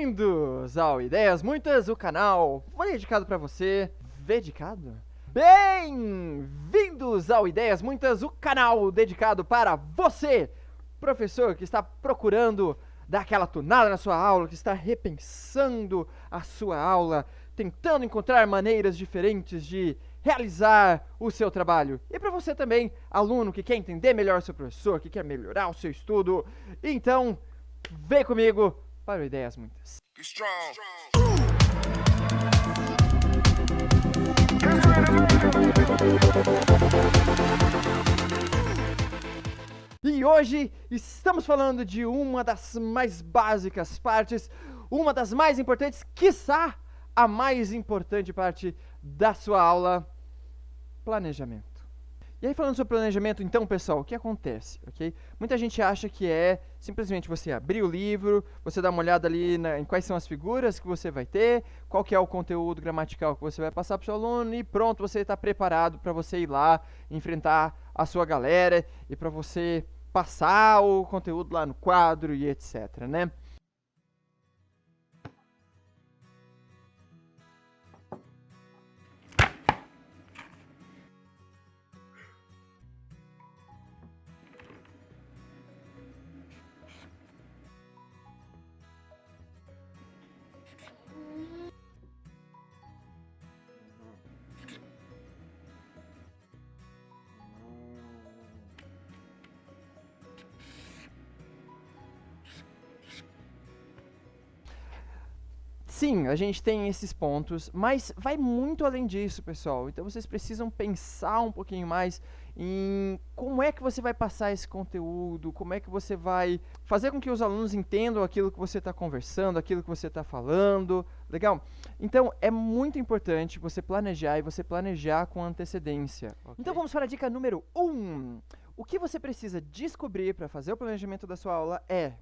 Bem-vindos ao Ideias Muitas, o canal foi dedicado para você. Dedicado? Bem-vindos ao Ideias Muitas, o canal dedicado para você, professor que está procurando dar aquela tunada na sua aula, que está repensando a sua aula, tentando encontrar maneiras diferentes de realizar o seu trabalho. E para você também, aluno que quer entender melhor o seu professor, que quer melhorar o seu estudo, então vem comigo para o Ideias Muitas. E hoje estamos falando de uma das mais básicas partes, uma das mais importantes, quiçá a mais importante parte da sua aula: planejamento. E aí, falando sobre planejamento, então, pessoal, o que acontece, ok? Muita gente acha que é simplesmente você abrir o livro, você dar uma olhada ali em quais são as figuras que você vai ter, qual que é o conteúdo gramatical que você vai passar para o seu aluno e pronto, você está preparado para você ir lá enfrentar a sua galera e para você passar o conteúdo lá no quadro e etc, né? Sim, a gente tem esses pontos, mas vai muito além disso, pessoal. Então vocês precisam pensar um pouquinho mais em como é que você vai passar esse conteúdo, como é que você vai fazer com que os alunos entendam aquilo que você está conversando, aquilo que você está falando, legal? Então é muito importante você planejar e você planejar com antecedência. Okay? Então vamos para a dica número 1. O que você precisa descobrir para fazer o planejamento da sua aula é: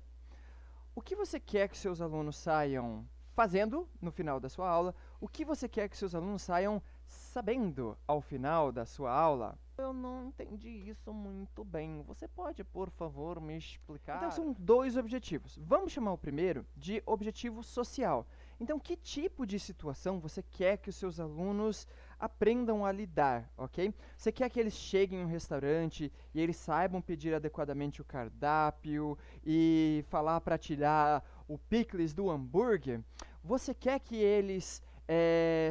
o que você quer que seus alunos saiam fazendo no final da sua aula, o que você quer que seus alunos saiam sabendo ao final da sua aula. Eu não entendi isso muito bem. Você pode, por favor, me explicar? Então são dois objetivos. Vamos chamar o primeiro de objetivo social. Então, que tipo de situação você quer que os seus alunos aprendam a lidar, ok? Você quer que eles cheguem em um restaurante e eles saibam pedir adequadamente o cardápio e falar para tirar o picles do hambúrguer? Você quer que eles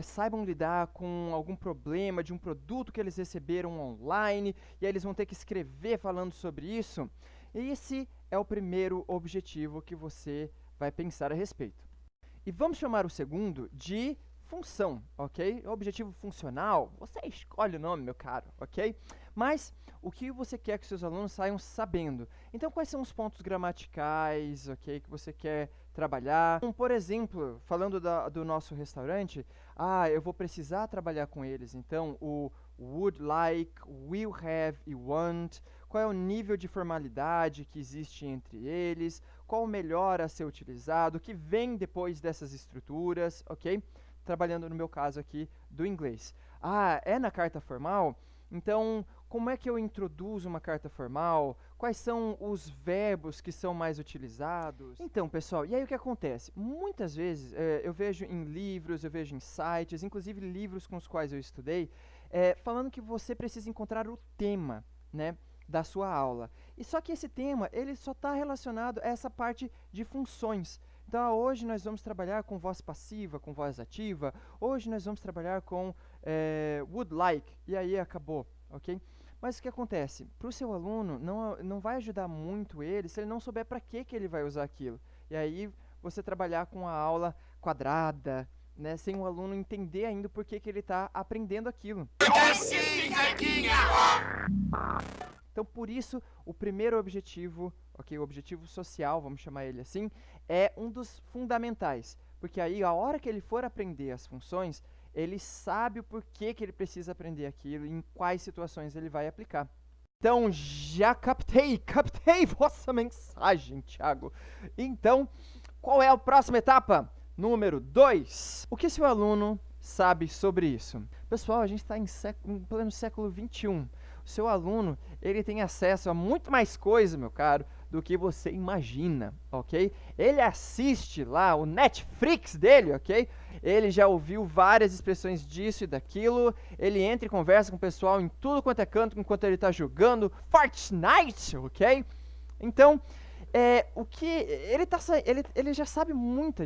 saibam lidar com algum problema de um produto que eles receberam online e aí eles vão ter que escrever falando sobre isso? Esse é o primeiro objetivo que você vai pensar a respeito. E vamos chamar o segundo de função, ok? Objetivo funcional, você escolhe o nome, meu caro, ok? Mas o que você quer que seus alunos saiam sabendo? Então, quais são os pontos gramaticais, ok, que você quer trabalhar? Então, por exemplo, falando do nosso restaurante, eu vou precisar trabalhar com eles. Então, o would like, will have e want. Qual é o nível de formalidade que existe entre eles? Qual o melhor a ser utilizado? O que vem depois dessas estruturas, ok? Trabalhando no meu caso aqui do inglês. É na carta formal? Então, como é que eu introduzo uma carta formal? Quais são os verbos que são mais utilizados? Então, pessoal, e aí o que acontece? Muitas vezes eu vejo em livros, eu vejo em sites, inclusive livros com os quais eu estudei, falando que você precisa encontrar o tema, né, da sua aula. E só que esse tema, ele só está relacionado a essa parte de funções. Então, hoje nós vamos trabalhar com voz passiva, com voz ativa. Hoje nós vamos trabalhar com would like. E aí acabou, ok? Mas o que acontece? Para o seu aluno, não vai ajudar muito ele se ele não souber para que ele vai usar aquilo. E aí você trabalhar com a aula quadrada, né, sem o aluno entender ainda por que ele está aprendendo aquilo. Então, por isso, o primeiro objetivo, ok, o objetivo social, vamos chamar ele assim, é um dos fundamentais. Porque aí, a hora que ele for aprender as funções, ele sabe o porquê que ele precisa aprender aquilo e em quais situações ele vai aplicar. Então, já captei vossa mensagem, Thiago. Então, qual é a próxima etapa? Número 2. O que seu aluno sabe sobre isso? Pessoal, a gente está em pleno século XXI. O seu aluno, ele tem acesso a muito mais coisa, meu caro, do que você imagina, ok? Ele assiste lá o Netflix dele, ok? Ele já ouviu várias expressões disso e daquilo, ele entra e conversa com o pessoal em tudo quanto é canto enquanto ele está jogando Fortnite, ok? Então, o que ele já sabe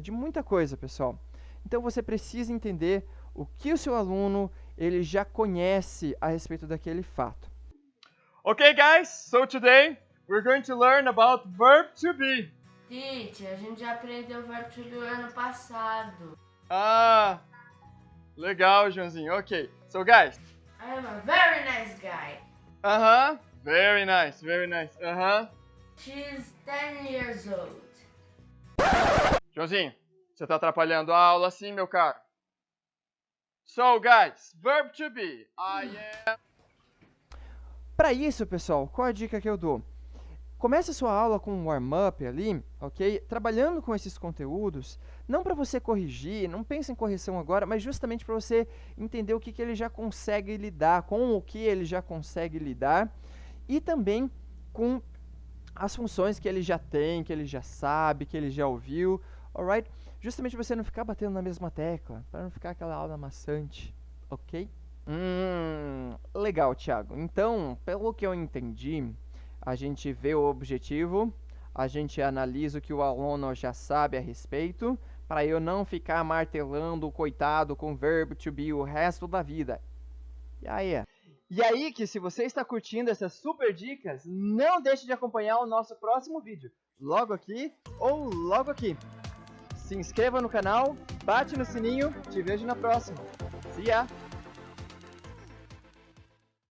de muita coisa, pessoal. Então você precisa entender o que o seu aluno ele já conhece a respeito daquele fato. Okay, guys, so today we're going to learn about verb to be. Teacher, a gente já aprendeu o verbo to be ano passado. Ah, legal, Joãozinho. Okay, so guys. I am a very nice guy. Very nice, very nice. She's 10 years old. Joãozinho, você tá atrapalhando a aula sim, meu caro. So, guys, verb to be. I am. Para isso, pessoal, qual a dica que eu dou? Comece a sua aula com um warm-up ali, ok? Trabalhando com esses conteúdos, não para você corrigir, não pense em correção agora, mas justamente para você entender o que ele já consegue lidar, com o que ele já consegue lidar, e também com as funções que ele já tem, que ele já sabe, que ele já ouviu, alright? Justamente para você não ficar batendo na mesma tecla, para não ficar aquela aula maçante, ok? Legal, Thiago. Então, pelo que eu entendi, a gente vê o objetivo, a gente analisa o que o aluno já sabe a respeito, para eu não ficar martelando o coitado com verbo to be o resto da vida. E aí que se você está curtindo essas super dicas, não deixe de acompanhar o nosso próximo vídeo, logo aqui ou logo aqui. Se inscreva no canal, bate no sininho, te vejo na próxima. See ya!